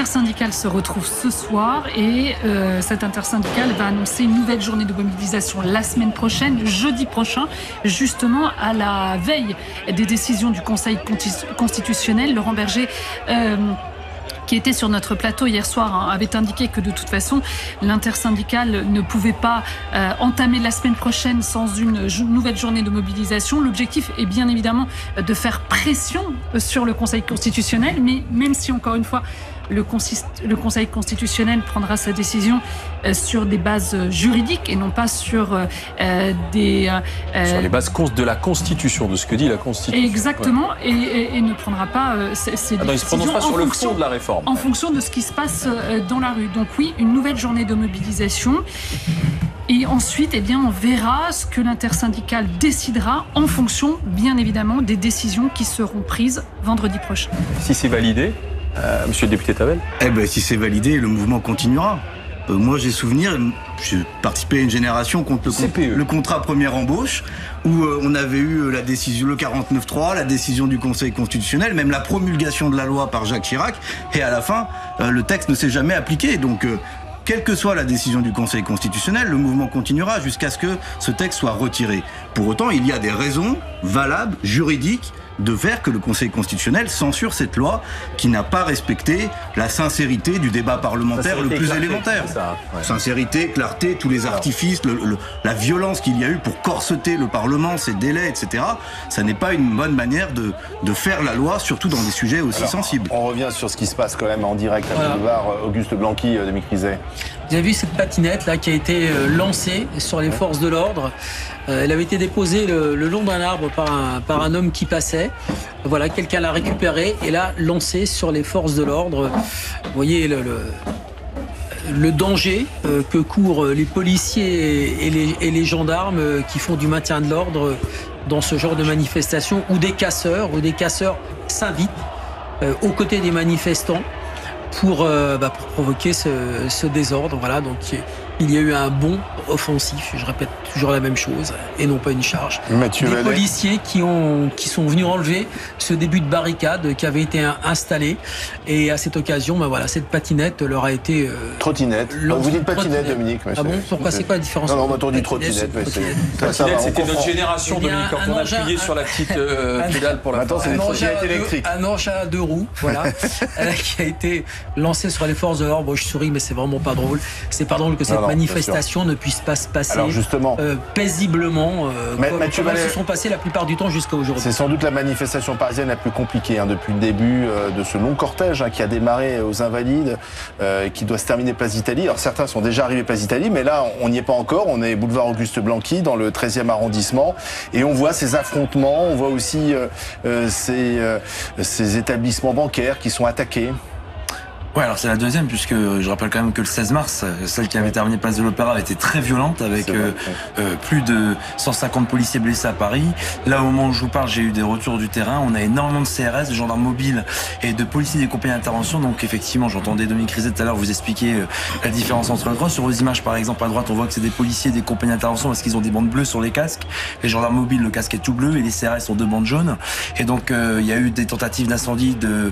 l'intersyndicale se retrouve ce soir et cette intersyndicale va annoncer une nouvelle journée de mobilisation la semaine prochaine, jeudi prochain, justement à la veille des décisions du Conseil constitutionnel. Laurent Berger, qui était sur notre plateau hier soir, avait indiqué que de toute façon, l'intersyndicale ne pouvait pas entamer la semaine prochaine sans une nouvelle journée de mobilisation. L'objectif est bien évidemment de faire pression sur le Conseil constitutionnel, mais même si, encore une fois, le Conseil constitutionnel prendra sa décision sur des bases juridiques et non pas sur sur les bases de la Constitution, de ce que dit la Constitution. Exactement, ouais. et ne prendra pas ces décisions. Il se prononcera sur le fond de la réforme. En fonction de ce qui se passe dans la rue. Donc oui, une nouvelle journée de mobilisation. Et ensuite, eh bien, on verra ce que l'intersyndicale décidera en fonction, bien évidemment, des décisions qui seront prises vendredi prochain. Si c'est validé, monsieur le député Tavel ? Si c'est validé, le mouvement continuera. Moi, j'ai souvenir, j'ai participé à une génération contre le contrat première embauche, où on avait eu la décision, le 49.3, la décision du Conseil constitutionnel, même la promulgation de la loi par Jacques Chirac, et à la fin, le texte ne s'est jamais appliqué. Donc, quelle que soit la décision du Conseil constitutionnel, le mouvement continuera jusqu'à ce que ce texte soit retiré. Pour autant, il y a des raisons valables, juridiques, de faire que le Conseil constitutionnel censure cette loi qui n'a pas respecté la sincérité du débat parlementaire le plus élémentaire. Sincérité, clarté, tous les artifices, la violence qu'il y a eu pour corseter le Parlement, ses délais, etc. Ça n'est pas une bonne manière de faire la loi, surtout dans des sujets aussi sensibles. On revient sur ce qui se passe quand même en direct à Boulevard Auguste Blanqui, Dominique Rizet. Vous avez vu cette patinette là qui a été lancée sur les forces de l'ordre. Elle avait été déposée le long d'un arbre par un homme qui passait. Voilà, quelqu'un l'a récupérée et l'a lancée sur les forces de l'ordre. Vous voyez le danger que courent les policiers et les gendarmes qui font du maintien de l'ordre dans ce genre de manifestation, où des casseurs s'invitent aux côtés des manifestants pour provoquer ce désordre. Voilà, donc il y a eu un bond offensif, je répète toujours la même chose, et non pas une charge. Des policiers qui sont venus enlever ce début de barricade qui avait été installé, et à cette occasion, cette patinette leur a été... Trottinette. Vous dites patinette, Dominique. Ah bon ? Pourquoi ? C'est quoi la différence ? Non, on dit trottinette. Trottinette, c'était notre génération, Dominique, quand on appuyait sur la petite pédale pour la... Maintenant, c'est des trottinettes électriques. Un engin à 2 roues, voilà, qui a été lancé sur les forces de l'ordre. Bon, je souris, mais c'est vraiment pas drôle. C'est pas drôle que cette manifestation ne puisse pas se passer paisiblement comme elles se sont passées la plupart du temps jusqu'à aujourd'hui. C'est sans doute la manifestation parisienne la plus compliquée depuis le début de ce long cortège qui a démarré aux Invalides, qui doit se terminer place d'Italie. Alors certains sont déjà arrivés place d'Italie, mais là on n'y est pas encore. On est boulevard Auguste Blanqui dans le 13e arrondissement, et on voit ces affrontements, on voit aussi ces établissements bancaires qui sont attaqués. Ouais, alors c'est la deuxième, puisque je rappelle quand même que le 16 mars, celle qui avait terminé place de l'Opéra a été très violente, avec plus de 150 policiers blessés à Paris. Là, au moment où je vous parle, j'ai eu des retours du terrain. On a énormément de CRS, de gendarmes mobiles et de policiers des compagnies d'intervention. Donc effectivement, j'entendais Dominique Rizet tout à l'heure vous expliquer la différence entre les trois. Sur vos images, par exemple, à droite, on voit que c'est des policiers des compagnies d'intervention parce qu'ils ont des bandes bleues sur les casques. Les gendarmes mobiles, le casque est tout bleu, et les CRS ont 2 bandes jaunes. Et donc, il y a eu des tentatives d'incendie de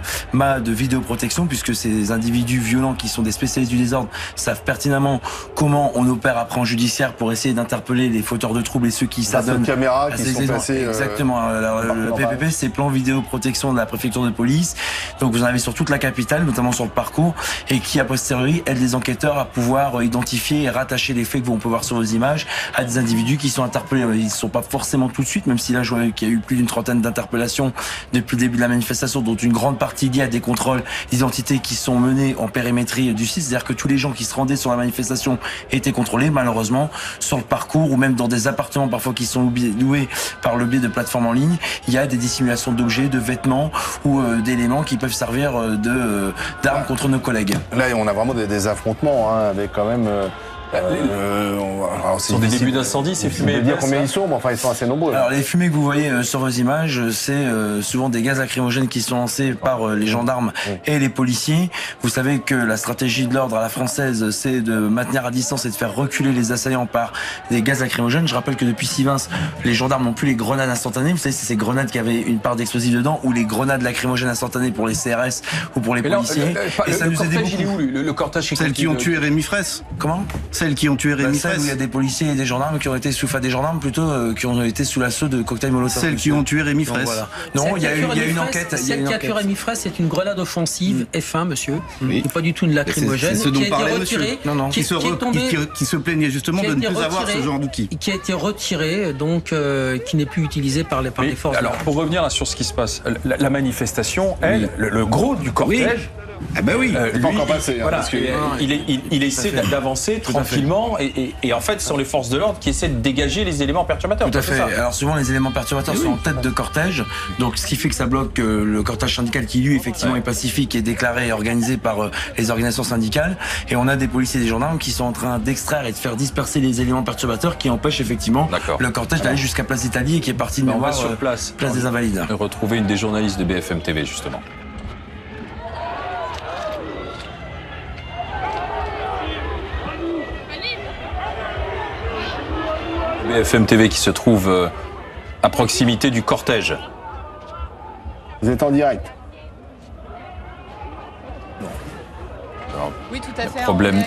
vidéoprotection, puisque ces individus violents qui sont des spécialistes du désordre savent pertinemment comment on opère après en judiciaire pour essayer d'interpeller les fauteurs de troubles et ceux qui s'adonnent à caméras qui sont placées. Exactement. Le PPP, c'est plan vidéoprotection de la préfecture de police. Donc vous en avez sur toute la capitale, notamment sur le parcours, et qui a posteriori aide les enquêteurs à pouvoir identifier et rattacher les faits que on peut voir sur vos images à des individus qui sont interpellés. Ils ne sont pas forcément tout de suite, même si là je vois qu'il y a eu plus d'une trentaine d'interpellations depuis le début de la manifestation, dont une grande partie liée à des contrôles d'identité qui sont menés en périmétrie du site, c'est-à-dire que tous les gens qui se rendaient sur la manifestation étaient contrôlés. Malheureusement, sur le parcours ou même dans des appartements parfois qui sont loués par le biais de plateformes en ligne, il y a des dissimulations d'objets, de vêtements ou d'éléments qui peuvent servir d'armes contre nos collègues. Là, on a vraiment des affrontements avec quand même Ce sont des débuts d'incendie, ces fumées. Je veux dire combien ils sont, mais enfin ils sont assez nombreux. Alors les fumées que vous voyez sur vos images, c'est souvent des gaz lacrymogènes qui sont lancés par les gendarmes et les policiers. Vous savez que la stratégie de l'ordre à la française, c'est de maintenir à distance et de faire reculer les assaillants par des gaz lacrymogènes. Je rappelle que depuis Sivins, les gendarmes n'ont plus les grenades instantanées. Vous savez, c'est ces grenades qui avaient une part d'explosifs dedans, ou les grenades lacrymogènes instantanées pour les CRS ou pour les policiers. Et ça nous aidait beaucoup. Il est où, le cortège? Celles qui ont tué Rémi Fraisse. Comment? Celles qui ont tué Rémi Fraisse. Il y a des policiers et des gendarmes qui ont été sous, des gendarmes plutôt, qui ont été sous l'assaut de cocktails Molotov. Celles qui ont tué Rémi Fraisse. Voilà. Non, il y a une enquête. Celle qui a tué Rémi Fraisse, c'est une grenade offensive F1, monsieur. Oui. Pas du tout une lacrymogène. C'est ce dont parlait monsieur. Qui se plaignait justement de ne plus avoir ce genre d'outil. Qui a été retiré, donc qui n'est plus utilisé par les forces. Alors, pour revenir sur ce qui se passe, la manifestation, elle, le gros du cortège. Ah ben oui, il n'est pas encore passé. Voilà, parce il essaie d'avancer tranquillement et en fait, ce sont les forces de l'ordre qui essaient de dégager les éléments perturbateurs. Tout à fait. Alors souvent, les éléments perturbateurs sont en tête de cortège, donc ce qui fait que ça bloque le cortège syndical qui, lui, effectivement, est pacifique et déclaré et organisé par les organisations syndicales. Et on a des policiers et des gendarmes qui sont en train d'extraire et de faire disperser les éléments perturbateurs qui empêchent effectivement le cortège d'aller jusqu'à Place d'Italie et qui est parti de mémoire sur place des Invalides. Retrouver une des journalistes de BFM TV, justement. BFM TV qui se trouve à proximité du cortège. Vous êtes en direct. Oui, tout à fait. Problème.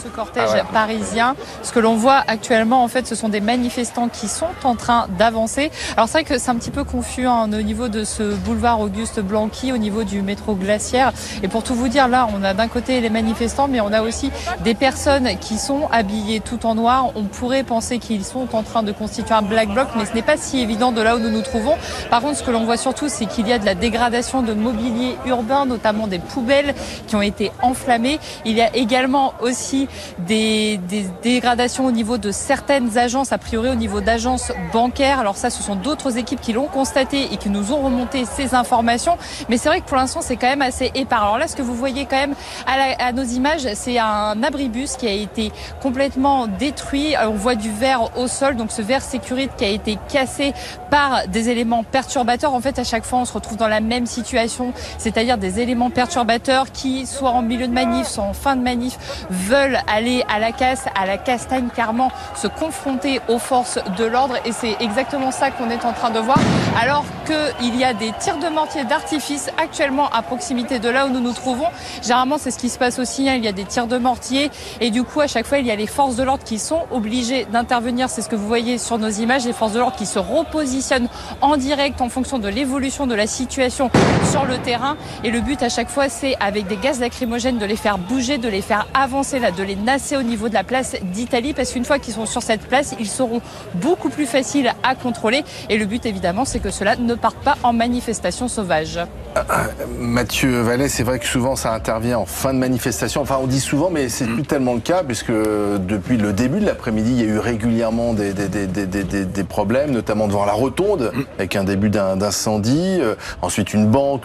Ce cortège parisien. Ce que l'on voit actuellement, en fait, ce sont des manifestants qui sont en train d'avancer. Alors c'est vrai que c'est un petit peu confus au niveau de ce boulevard Auguste Blanqui, au niveau du métro Glacière. Et pour tout vous dire, là, on a d'un côté les manifestants, mais on a aussi des personnes qui sont habillées tout en noir. On pourrait penser qu'ils sont en train de constituer un black bloc, mais ce n'est pas si évident de là où nous nous trouvons. Par contre, ce que l'on voit surtout, c'est qu'il y a de la dégradation de mobilier urbain, notamment des poubelles qui ont été enflammées. Il y a également aussi des dégradations au niveau de certaines agences, a priori au niveau d'agences bancaires. Alors ça, ce sont d'autres équipes qui l'ont constaté et qui nous ont remonté ces informations. Mais c'est vrai que pour l'instant, c'est quand même assez épars. Alors là, ce que vous voyez quand même à nos images, c'est un abribus qui a été complètement détruit. On voit du verre au sol, donc ce verre sécurité qui a été cassé par des éléments perturbateurs. En fait, à chaque fois, on se retrouve dans la même situation, c'est-à-dire des éléments perturbateurs qui, soit en milieu de manif, soit en fin de manif, veulent aller à la casse, à la castagne, carrément se confronter aux forces de l'ordre. Et c'est exactement ça qu'on est en train de voir, alors qu'il y a des tirs de mortier d'artifice actuellement à proximité de là où nous nous trouvons. Généralement, c'est ce qui se passe aussi, il y a des tirs de mortier et du coup, à chaque fois, il y a les forces de l'ordre qui sont obligées d'intervenir. C'est ce que vous voyez sur nos images, les forces de l'ordre qui se repositionnent en direct en fonction de l'évolution de la situation sur le terrain. Et le but à chaque fois, c'est avec des gaz lacrymogènes de les faire bouger, de les faire avancer, là, de les nasser au niveau de la place d'Italie, parce qu'une fois qu'ils sont sur cette place, ils seront beaucoup plus faciles à contrôler. Et le but, évidemment, c'est que cela ne parte pas en manifestation sauvage. Mathieu Vallet, c'est vrai que souvent ça intervient en fin de manifestation. Enfin, on dit souvent, mais c'est plus tellement le cas, puisque depuis le début de l'après-midi, il y a eu régulièrement des problèmes, notamment devant la rotonde, avec un début d'incendie. Ensuite, une banque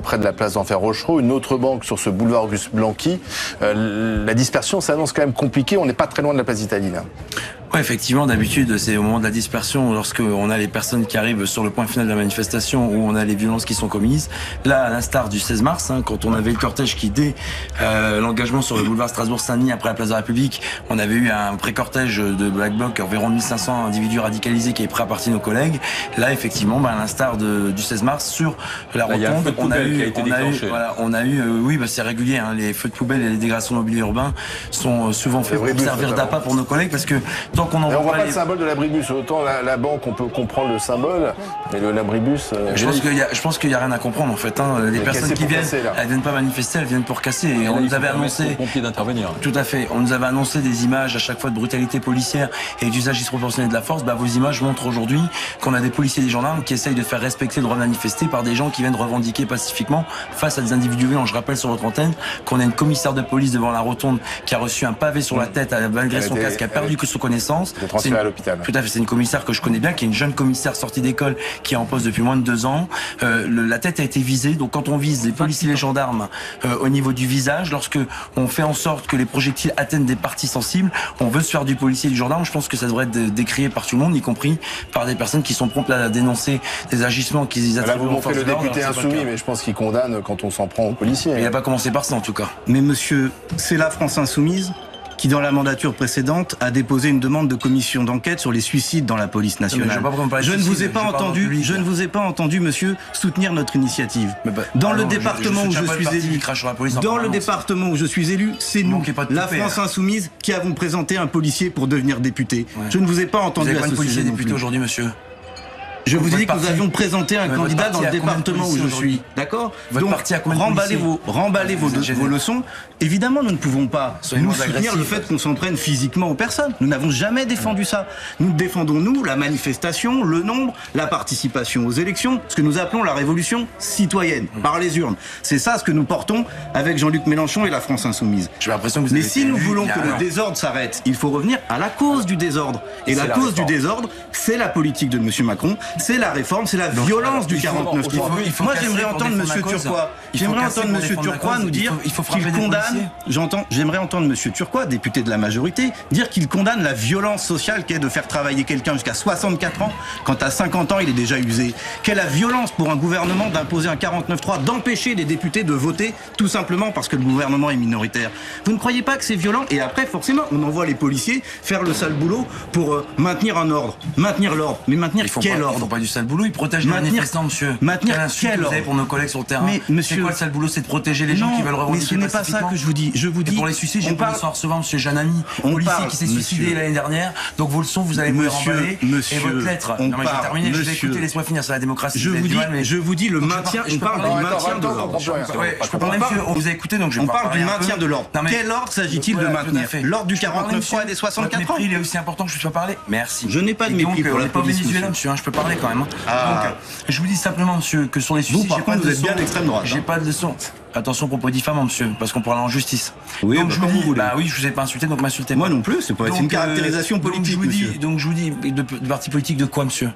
près de la place d'Enfer Rochereau, une autre banque sur ce boulevard Auguste Blanqui. La dispersion s'annonce quand même compliquée. On n'est pas très loin de la place d'Italie, là. Ouais, effectivement, d'habitude, c'est au moment de la dispersion, lorsque on a les personnes qui arrivent sur le point final de la manifestation, où on a les violences qui sont commises. Là, à l'instar du 16 mars, quand on avait le cortège qui, dès l'engagement sur le boulevard Strasbourg-Saint-Denis, après la place de la République, on avait eu un pré-cortège de Black Bloc, environ 1500 individus radicalisés qui est prêt à partir de nos collègues. Là, effectivement, à l'instar du 16 mars, sur la rotonde, on a eu, oui, c'est régulier, les feux de poubelle et les dégradations de mobilier urbain sont souvent faits pour servir d'appât pour nos collègues, parce que on voit pas le symbole de l'abribus. Autant la banque, on peut comprendre le symbole, mais l'abribus... Je pense qu'il n'y a rien à comprendre, en fait. Les personnes qui viennent, elles viennent pas manifester, elles viennent pour casser. Et on nous avait annoncé... pompiers d'intervenir. Tout à fait. On nous avait annoncé des images à chaque fois de brutalité policière et d'usage disproportionné de la force. Vos images montrent aujourd'hui qu'on a des policiers et des gendarmes qui essayent de faire respecter le droit de manifester par des gens qui viennent revendiquer pacifiquement face à des individus violents. Je rappelle sur votre antenne qu'on a une commissaire de police devant la rotonde qui a reçu un pavé sur la tête malgré son casque, qui a perdu son connaissance. sens. De transférer à l'hôpital. Tout à fait, c'est une commissaire que je connais bien, qui est une jeune commissaire sortie d'école, qui est en poste depuis moins de 2 ans. La tête a été visée, donc quand on vise les policiers et les gendarmes au niveau du visage, lorsque on fait en sorte que les projectiles atteignent des parties sensibles, on veut se faire du policier et du gendarme. Je pense que ça devrait être décrié par tout le monde, y compris par des personnes qui sont promptes à dénoncer des agissements qu'ils attribuent. Là, vous montrez le député insoumis, mais je pense qu'il condamne quand on s'en prend aux policiers. Il n'a pas commencé par ça, en tout cas. Mais monsieur, c'est la France insoumise qui, dans la mandature précédente, a déposé une demande de commission d'enquête sur les suicides dans la police nationale. Je ne vous ai pas entendu, monsieur, soutenir notre initiative. Dans le département où je suis élu, c'est nous, la France insoumise, qui avons présenté un policier pour devenir député. Ouais. Je ne vous ai pas entendu à ce sujet député aujourd'hui, monsieur. Je vous ai dit que nous avions présenté un candidat dans le département où je suis. D'accord? Donc, remballez vos leçons. Évidemment, nous ne pouvons pas nous soutenir le fait qu'on s'en prenne physiquement aux personnes. Nous n'avons jamais défendu ça. Nous défendons, nous, la manifestation, le nombre, la participation aux élections, ce que nous appelons la révolution citoyenne, par les urnes. C'est ça ce que nous portons avec Jean-Luc Mélenchon et la France insoumise. J'ai l'impression que vous Mais si nous voulons que le désordre s'arrête, il faut revenir à la cause du désordre. Et la cause du désordre, c'est la politique de M. Macron. C'est la réforme, c'est la violence du 49-3. Moi, j'aimerais entendre M. Turquois. J'aimerais entendre M. Turquois nous dire qu'il condamne. J'aimerais entendre M. Turquois, député de la majorité, dire qu'il condamne la violence sociale qu'est de faire travailler quelqu'un jusqu'à 64 ans, quand à 50 ans il est déjà usé. Quelle la violence pour un gouvernement d'imposer un 49-3, d'empêcher les députés de voter, tout simplement parce que le gouvernement est minoritaire. Vous ne croyez pas que c'est violent? Et après, forcément, on envoie les policiers faire le sale boulot pour maintenir un ordre. Maintenir l'ordre. Mais maintenir quel ordre? Ils font pas du sale boulot, ils protègent les manifestants, monsieur. Maintenir quel ordre? Vous avez pour nos collègues sur le terrain. Mais monsieur, c'est quoi le sale boulot? C'est de protéger les gens qui veulent revendiquer pacifiquement. Mais ce n'est pas ça que je vous dis. Je vous dis. Et pour les suicides, j'ai pas besoin de recevoir monsieur Janami, policier qui s'est suicidé l'année dernière. Donc vos leçons, vous allez vous les remballer. Et votre lettre. Non mais j'ai terminé. Je vais écouter. Laisse-moi finir sur la démocratie. Je vous dis le maintien. On parle du maintien de l'ordre. On vous a écouté, donc je vais pas parler. On parle du maintien de l'ordre. Quel ordre s'agit-il de maintenir? L'ordre du 49-3 et des 64 ans. Il est aussi important que je sois parlé. Merci. Je n'ai pas de mépris pour la police. Venezuela, monsieur, je peux parler quand même. Donc, je vous dis simplement, monsieur, que sur les suicides, vous, par contre, vous êtes bien d'extrême droite. J'ai pas de leçon. Attention, propos diffamants, monsieur, parce qu'on pourra aller en justice. Oui, donc, je vous dis, oui, je vous ai pas insulté, donc m'insultez pas. Moi non plus, c'est pas une caractérisation politique. Donc je vous dis, de parti politique de quoi, monsieur?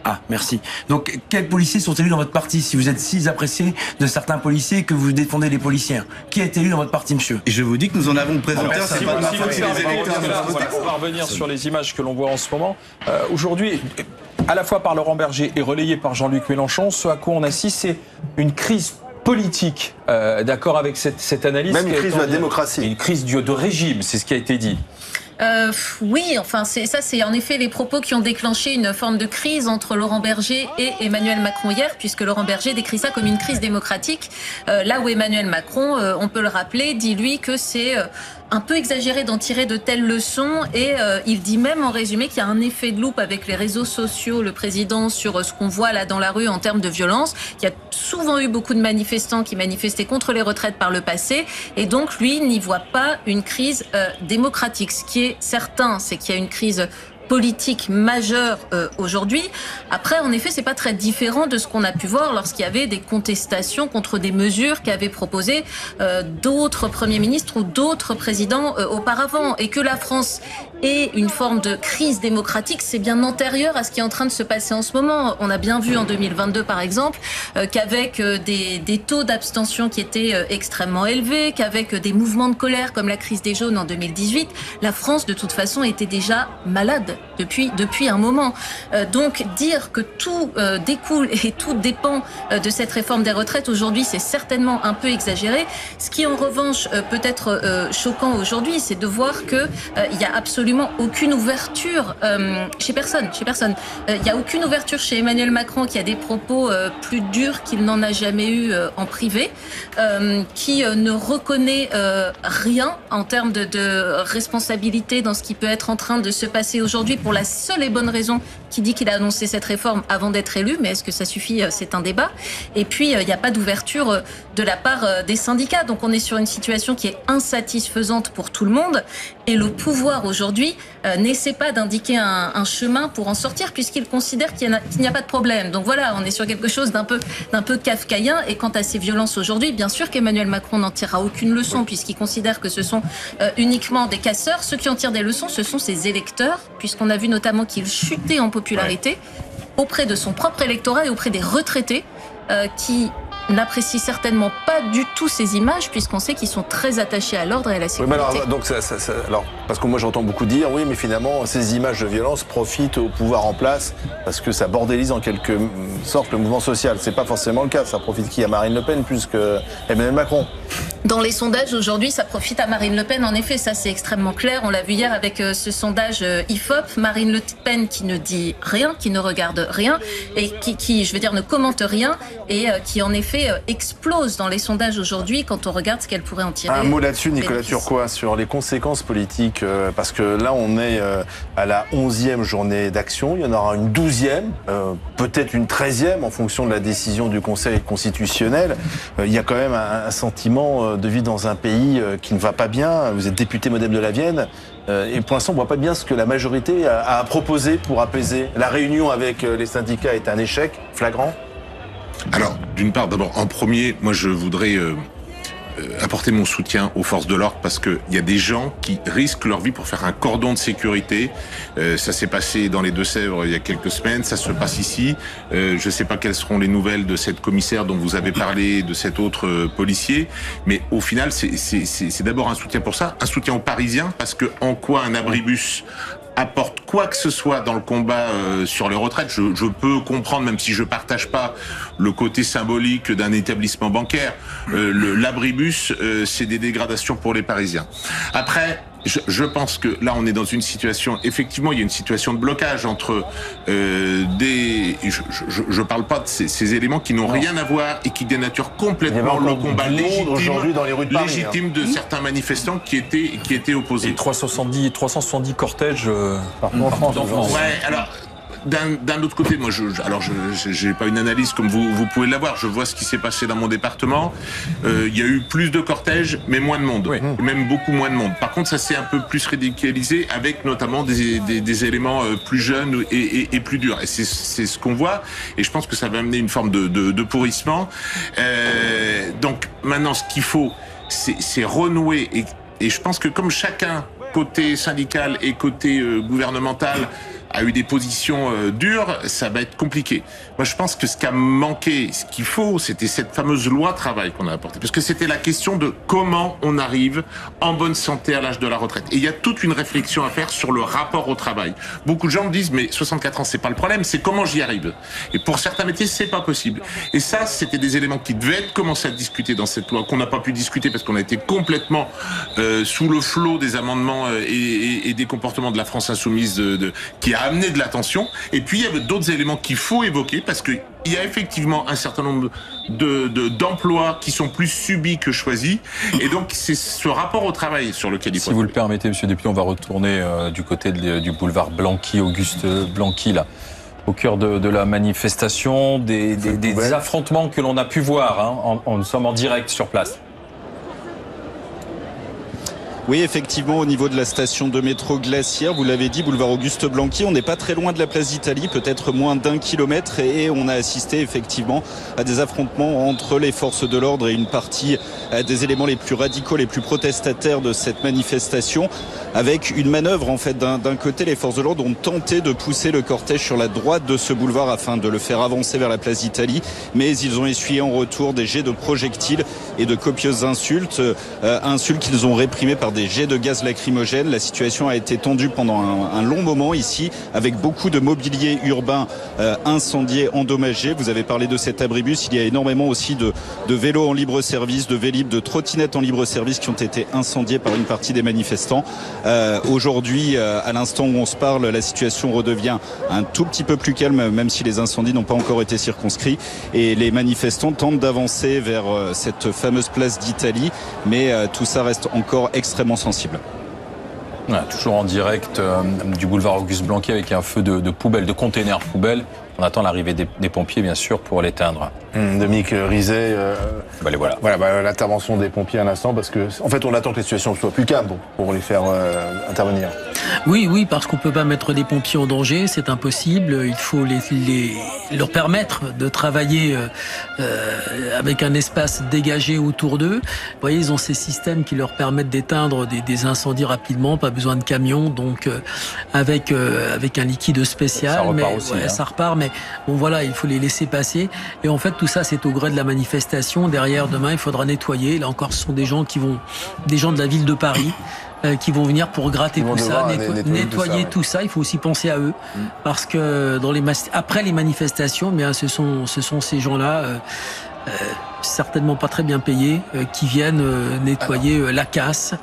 Ah, merci. Donc, quels policiers sont élus dans votre parti, si vous êtes si apprécié de certains policiers que vous défendez les policiers? Qui est élu dans votre parti, monsieur? Et je vous dis que nous en avons présenté un, c'est pas de ma faute si les électeurs... On va revenir sur les images que l'on voit en ce moment. Aujourd'hui, à la fois par Laurent Berger et relayé par Jean-Luc Mélenchon, ce à quoi on assiste, c'est une crise politique, d'accord avec cette analyse. Même une crise de la démocratie. Une crise de régime, c'est ce qui a été dit. Oui, enfin c'est en effet les propos qui ont déclenché une forme de crise entre Laurent Berger et Emmanuel Macron hier, puisque Laurent Berger décrit ça comme une crise démocratique, là où Emmanuel Macron, on peut le rappeler, dit lui que c'est un peu exagéré d'en tirer de telles leçons et il dit même en résumé qu'il y a un effet de loupe avec les réseaux sociaux, le président, sur ce qu'on voit là dans la rue en termes de violence. Il y a souvent eu beaucoup de manifestants qui manifestaient contre les retraites par le passé et donc lui n'y voit pas une crise démocratique. Ce qui est certain, c'est qu'il y a une crise politique majeure aujourd'hui. Après, en effet, c'est pas très différent de ce qu'on a pu voir lorsqu'il y avait des contestations contre des mesures qu'avaient proposées d'autres premiers ministres ou d'autres présidents auparavant. Et que la France ait une forme de crise démocratique, c'est bien antérieur à ce qui est en train de se passer en ce moment. On a bien vu en 2022, par exemple, qu'avec des taux d'abstention qui étaient extrêmement élevés, qu'avec des mouvements de colère comme la crise des jaunes en 2018, la France, de toute façon, était déjà malade depuis un moment. Donc dire que tout découle et tout dépend de cette réforme des retraites aujourd'hui, c'est certainement un peu exagéré. Ce qui en revanche peut être choquant aujourd'hui, c'est de voir que il y a absolument aucune ouverture chez personne. Il y a aucune ouverture chez Emmanuel Macron qui a des propos plus durs qu'il n'en a jamais eu en privé, qui ne reconnaît rien en termes de responsabilité dans ce qui peut être en train de se passer aujourd'hui. aujourd'hui pour la seule et bonne raison qu'il dit qu'il a annoncé cette réforme avant d'être élu, mais est-ce que ça suffit? C'est un débat. Et puis, il n'y a pas d'ouverture de la part des syndicats. Donc, on est sur une situation qui est insatisfaisante pour tout le monde. Et le pouvoir, aujourd'hui, n'essaie pas d'indiquer un chemin pour en sortir, puisqu'il considère qu'il n'y a pas de problème. Donc, voilà, on est sur quelque chose d'un peu kafkaïen. Et quant à ces violences aujourd'hui, bien sûr qu'Emmanuel Macron n'en tirera aucune leçon, puisqu'il considère que ce sont uniquement des casseurs. Ceux qui en tirent des leçons, ce sont ses électeurs, puisqu'on a vu notamment qu'il chutait en popularité auprès de son propre électorat et auprès des retraités qui n'apprécient certainement pas du tout ces images, puisqu'on sait qu'ils sont très attachés à l'ordre et à la sécurité. Oui, mais alors, donc alors, parce que moi j'entends beaucoup dire, oui, mais finalement, ces images de violence profitent au pouvoir en place, parce que ça bordélise en quelque sorte le mouvement social. C'est pas forcément le cas. Ça profite qui? À Marine Le Pen plus que Emmanuel Macron? Dans les sondages aujourd'hui, ça profite à Marine Le Pen. En effet, ça c'est extrêmement clair. On l'a vu hier avec ce sondage IFOP. Marine Le Pen qui ne dit rien, qui ne regarde rien et qui je veux dire, ne commente rien et qui en effet explose dans les sondages aujourd'hui quand on regarde ce qu'elle pourrait en tirer. Un mot là-dessus, Nicolas Turquois, sur les conséquences politiques, parce que là on est à la 11e journée d'action, il y en aura une 12e, peut-être une 13e en fonction de la décision du Conseil constitutionnel. Il y a quand même un sentiment de vivre dans un pays qui ne va pas bien. Vous êtes député modem de la Vienne. Et pour l'instant, on voit pas bien ce que la majorité a proposé pour apaiser. La réunion avec les syndicats est un échec flagrant. Alors, d'une part, d'abord, en premier, moi je voudrais apporter mon soutien aux forces de l'ordre parce que il y a des gens qui risquent leur vie pour faire un cordon de sécurité. Ça s'est passé dans les Deux-Sèvres il y a quelques semaines, ça se passe ici. Je sais pas quelles seront les nouvelles de cette commissaire dont vous avez parlé, de cet autre policier, mais au final, c'est d'abord un soutien pour ça, un soutien aux Parisiens parce que en quoi un abribus apporte quoi que ce soit dans le combat sur les retraites. Je peux comprendre, même si je partage pas le côté symbolique d'un établissement bancaire. L'abribus, c'est des dégradations pour les Parisiens. Après, je pense que là, on est dans une situation, effectivement, il y a une situation de blocage entre je parle pas de ces éléments qui n'ont rien à voir et qui dénaturent complètement le combat légitime de certains manifestants qui étaient opposés. Et 370 cortèges partout en France. Ouais, alors... D'un autre côté, moi, j'ai pas une analyse comme vous pouvez l'avoir. Je vois ce qui s'est passé dans mon département. Il y a eu plus de cortèges, mais moins de monde, oui. Même beaucoup moins de monde. Par contre, ça s'est un peu plus radicalisé avec notamment des éléments plus jeunes et plus durs. Et c'est ce qu'on voit. Et je pense que ça va amener une forme de pourrissement. Donc maintenant, ce qu'il faut, c'est renouer. Et je pense que comme chacun, côté syndical et côté gouvernemental, a eu des positions dures, ça va être compliqué. Moi, je pense que ce qui a manqué, ce qu'il faut, c'était cette fameuse loi travail qu'on a apportée. Parce que c'était la question de comment on arrive en bonne santé à l'âge de la retraite. Et il y a toute une réflexion à faire sur le rapport au travail. Beaucoup de gens me disent, mais 64 ans, c'est pas le problème, c'est comment j'y arrive. Et pour certains métiers, c'est pas possible. Et ça, c'était des éléments qui devaient être commencés à discuter dans cette loi, qu'on n'a pas pu discuter parce qu'on a été complètement sous le flot des amendements et des comportements de la France insoumise qui a amené de l'attention. Et puis, il y avait d'autres éléments qu'il faut évoquer parce qu'il y a effectivement un certain nombre d'emplois qui sont plus subis que choisis. Et donc, c'est ce rapport au travail sur lequel il faut... Si vous le permettez, monsieur Député, on va retourner du côté du boulevard Blanqui, Auguste Blanqui, là, au cœur de la manifestation, des affrontements que l'on a pu voir. Hein, nous sommes en direct sur place. Oui, effectivement, au niveau de la station de métro Glacière, vous l'avez dit, boulevard Auguste Blanqui, on n'est pas très loin de la place d'Italie, peut-être moins d'1 kilomètre, et on a assisté effectivement à des affrontements entre les forces de l'ordre et une partie des éléments les plus radicaux, les plus protestataires de cette manifestation, avec une manœuvre en fait. D'un côté, les forces de l'ordre ont tenté de pousser le cortège sur la droite de ce boulevard afin de le faire avancer vers la place d'Italie, mais ils ont essuyé en retour des jets de projectiles et de copieuses insultes qu'ils ont réprimées par des jets de gaz lacrymogène. La situation a été tendue pendant un long moment ici, avec beaucoup de mobilier urbain incendié, endommagé. Vous avez parlé de cet abribus, il y a énormément aussi de vélos en libre service, de vélib, de trottinettes en libre service qui ont été incendiés par une partie des manifestants. Aujourd'hui, à l'instant où on se parle, la situation redevient un tout petit peu plus calme, même si les incendies n'ont pas encore été circonscrits, et les manifestants tentent d'avancer vers cette fameuse place d'Italie, mais tout ça reste encore extrêmement sensible. Ouais, toujours en direct du boulevard Auguste Blanqui avec un feu de poubelle, de containers poubelles. On attend l'arrivée des pompiers, bien sûr, pour l'éteindre. Dominique Rizet, les voilà. Voilà, l'intervention des pompiers à l'instant, parce que en fait, on attend que la situation soit plus calme pour les faire intervenir. Oui, parce qu'on peut pas mettre les pompiers en danger, c'est impossible. Il faut leur permettre de travailler avec un espace dégagé autour d'eux. Vous voyez, ils ont ces systèmes qui leur permettent d'éteindre des incendies rapidement, pas besoin de camions, donc avec un liquide spécial. Ça repart aussi. Ça repart, mais bon voilà, il faut les laisser passer. Et en fait, tout ça, c'est au gré de la manifestation. Derrière, demain, il faudra nettoyer. Là encore, ce sont des gens de la ville de Paris. Qui vont venir pour gratter tout ça, nettoyer tout ça. Il faut aussi penser à eux, parce que après les manifestations, bien, ce sont ces gens-là, certainement pas très bien payés, qui viennent nettoyer la casse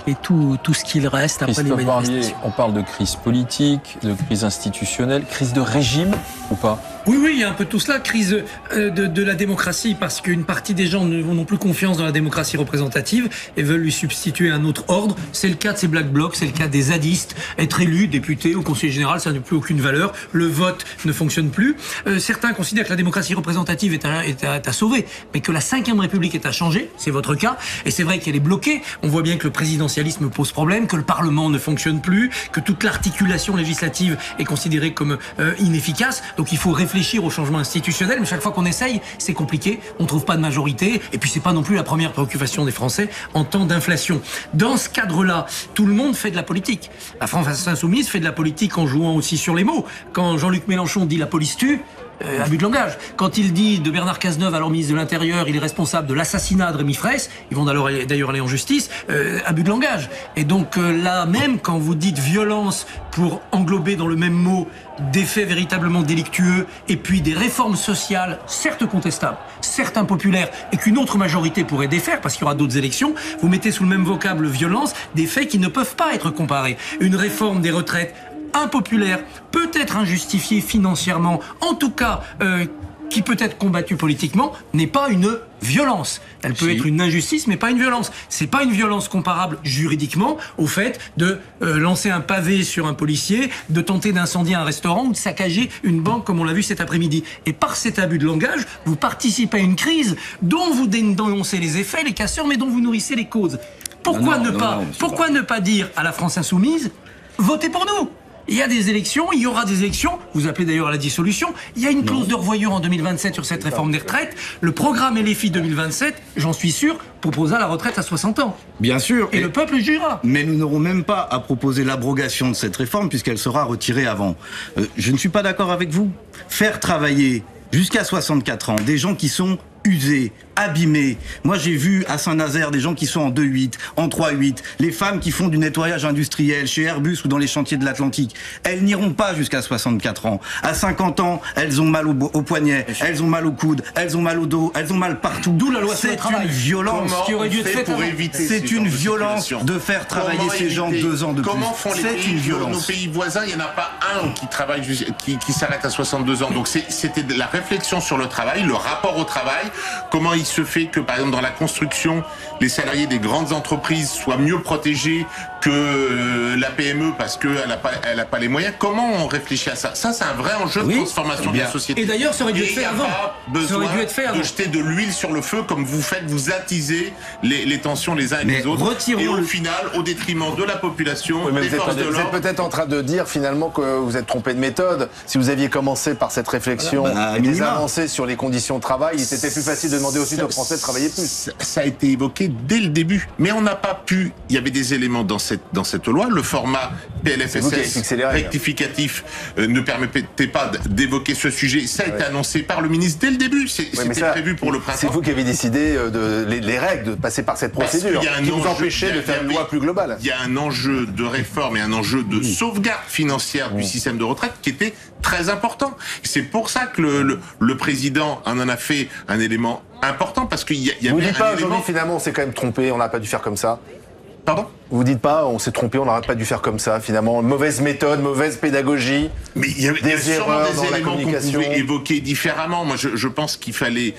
et tout ce qu'il reste après les manifestations. On parle de crise politique, de crise institutionnelle, crise de régime ou pas? Oui, il y a un peu tout cela, crise de la démocratie, parce qu'une partie des gens n'ont plus confiance dans la démocratie représentative et veulent lui substituer un autre ordre. C'est le cas de ces Black Blocs, c'est le cas des zadistes. Être élu, député ou conseiller général, ça n'a plus aucune valeur. Le vote ne fonctionne plus. Certains considèrent que la démocratie représentative est à sauver, mais que la 5e République est à changer. C'est votre cas. Et c'est vrai qu'elle est bloquée. On voit bien que le présidentialisme pose problème, que le Parlement ne fonctionne plus, que toute l'articulation législative est considérée comme inefficace. Donc il faut réfléchir au changement institutionnel, mais chaque fois qu'on essaye, c'est compliqué, on trouve pas de majorité, et puis c'est pas non plus la première préoccupation des Français en temps d'inflation. Dans ce cadre-là, tout le monde fait de la politique. La France insoumise fait de la politique en jouant aussi sur les mots. Quand Jean-Luc Mélenchon dit « la police tue », abus de langage. Quand il dit de Bernard Cazeneuve, alors ministre de l'Intérieur, il est responsable de l'assassinat de Rémi Fraisse, ils vont d'ailleurs aller en justice, abus de langage. Et donc là même, quand vous dites violence pour englober dans le même mot des faits véritablement délictueux et puis des réformes sociales, certes contestables, certes impopulaires, et qu'une autre majorité pourrait défaire parce qu'il y aura d'autres élections, vous mettez sous le même vocable violence des faits qui ne peuvent pas être comparés. Une réforme des retraites impopulaire, peut-être injustifiée financièrement, en tout cas qui peut être combattue politiquement, n'est pas une violence. Elle peut être une injustice, mais pas une violence. C'est pas une violence comparable juridiquement au fait de lancer un pavé sur un policier, de tenter d'incendier un restaurant ou de saccager une banque comme on l'a vu cet après-midi. Et par cet abus de langage, vous participez à une crise dont vous dénoncez les effets, les casseurs, mais dont vous nourrissez les causes. Pourquoi ne pas dire à la France insoumise, votez pour nous? Il y a des élections, il y aura des élections, vous appelez d'ailleurs à la dissolution, il y a une clause de revoyure en 2027 sur cette réforme des retraites, le programme LFI 2027, j'en suis sûr, proposera la retraite à 60 ans. Bien sûr. Et le peuple jugera. Mais nous n'aurons même pas à proposer l'abrogation de cette réforme puisqu'elle sera retirée avant. Je ne suis pas d'accord avec vous. Faire travailler jusqu'à 64 ans des gens qui sont usés, abîmés. Moi, j'ai vu à Saint-Nazaire des gens qui sont en 2-8, en 3-8, les femmes qui font du nettoyage industriel chez Airbus ou dans les chantiers de l'Atlantique. Elles n'iront pas jusqu'à 64 ans. À 50 ans, elles ont mal au poignet, elles ont mal au coude, elles ont mal au dos, elles ont mal partout. D'où la loi sur le travail. C'est une violence. Qui aurait dû être faite pour éviter c'est une violence de faire travailler ces gens 2 ans de plus. Comment font les pays, nos pays voisins? Il n'y en a pas un qui travaille, qui s'arrête à 62 ans. Donc c'était la réflexion sur le travail, le rapport au travail. Comment il se fait que, par exemple, dans la construction, les salariés des grandes entreprises soient mieux protégés que la PME parce qu'elle n'a pas les moyens? Comment on réfléchit à ça? Ça, c'est un vrai enjeu de transformation de la société. Et d'ailleurs, ça aurait dû être fait avant. Ça aurait dû être fait avant. De jeter de l'huile sur le feu comme vous faites, vous attisez les tensions les uns et les autres. Et au final, au détriment de la population, des forces de l'ordre. Vous êtes peut-être en train de dire finalement que vous êtes trompé de méthode. Si vous aviez commencé par cette réflexion et des avancées sur les conditions de travail, il était plus facile de demander aussi aux Français de travailler plus. Ça a été évoqué dès le début. Mais on n'a pas pu. Il y avait des éléments dans cette loi. Le format PLFSS rectificatif ne permettait pas d'évoquer ce sujet. Ça a été annoncé par le ministre dès le début. C'était prévu pour le printemps. C'est vous qui avez décidé les règles de passer par cette procédure qui vous empêchait de faire une loi plus globale. Il y a un enjeu de réforme et un enjeu de sauvegarde financière du système de retraite qui était très important. C'est pour ça que le président en a fait un élément important parce qu'il y avait vous dites pas aujourd'hui finalement on s'est quand même trompé, on n'a pas dû faire comme ça? Pardon? Vous dites pas on s'est trompé, on n'aurait pas dû faire comme ça finalement, mauvaise méthode, mauvaise pédagogie. Mais il y avait des erreurs des dans la éléments qu'on pouvait évoquer différemment. Moi je pense qu'il fallait